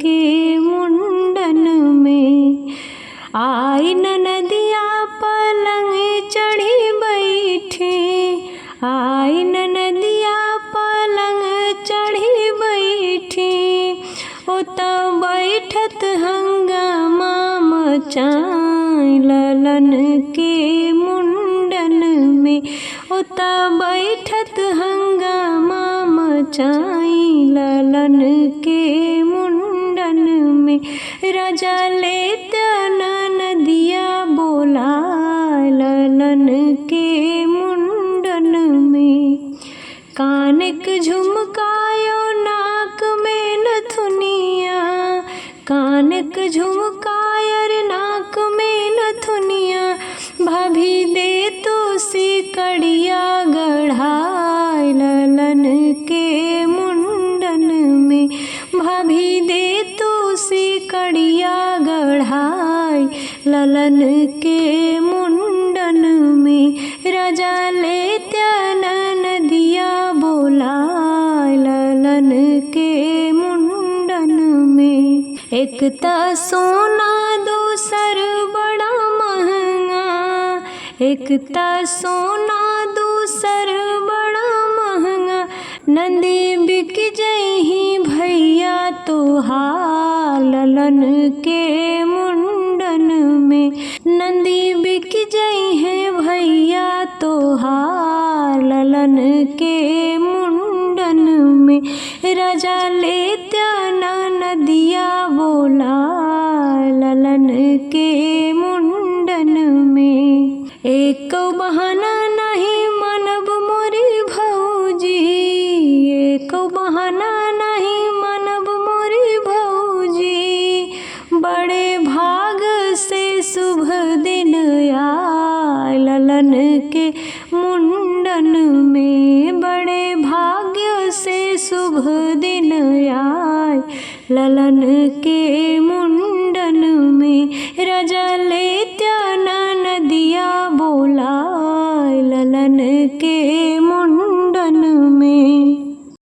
के मुंडन में। आई ननदिया पलंग चढ़ी बैठी, आई ननदिया पलंग चढ़ी बैठी, ओता बैठत हंगामा मचाई ललन के मुंडन में। ओता बैठत हंगामा मचाई ललन के मुंडन में। राजा लेता ननदिया बोला ललन के मुंडन में। कानक झुमकायो नाक में नथुनिया, कानक झुमकायर नाक में नथुनिया, भाभी दे तो सिकड़िया गढ़ाई ललन के मुंडन में। भाभी दे तो सिकड़िया गढ़ाई ललन के मुंडन में। राजा लेत्या ननदिया बोला ललन के मुंडन में। एक ता सोना दूसर बड़ा महंगा, एक ता सोना दूसर बड़ा महंगा, नंदी बिक जही भैया तोहार ललन के मुंडन में। नंदी बिक जई है भैया तोहार ललन के मुंडन में। राजा लेत्या ननदिया बोला ललन के मुंडन में। एक बहाना नहीं मनब मोरी भौजी, एक बहाना नहीं मनब मोरी भौजी, बड़े भाग से शुभ दिन आए ललन के मुंडन में। बड़े भाग्य से शुभ दिन आए ललन के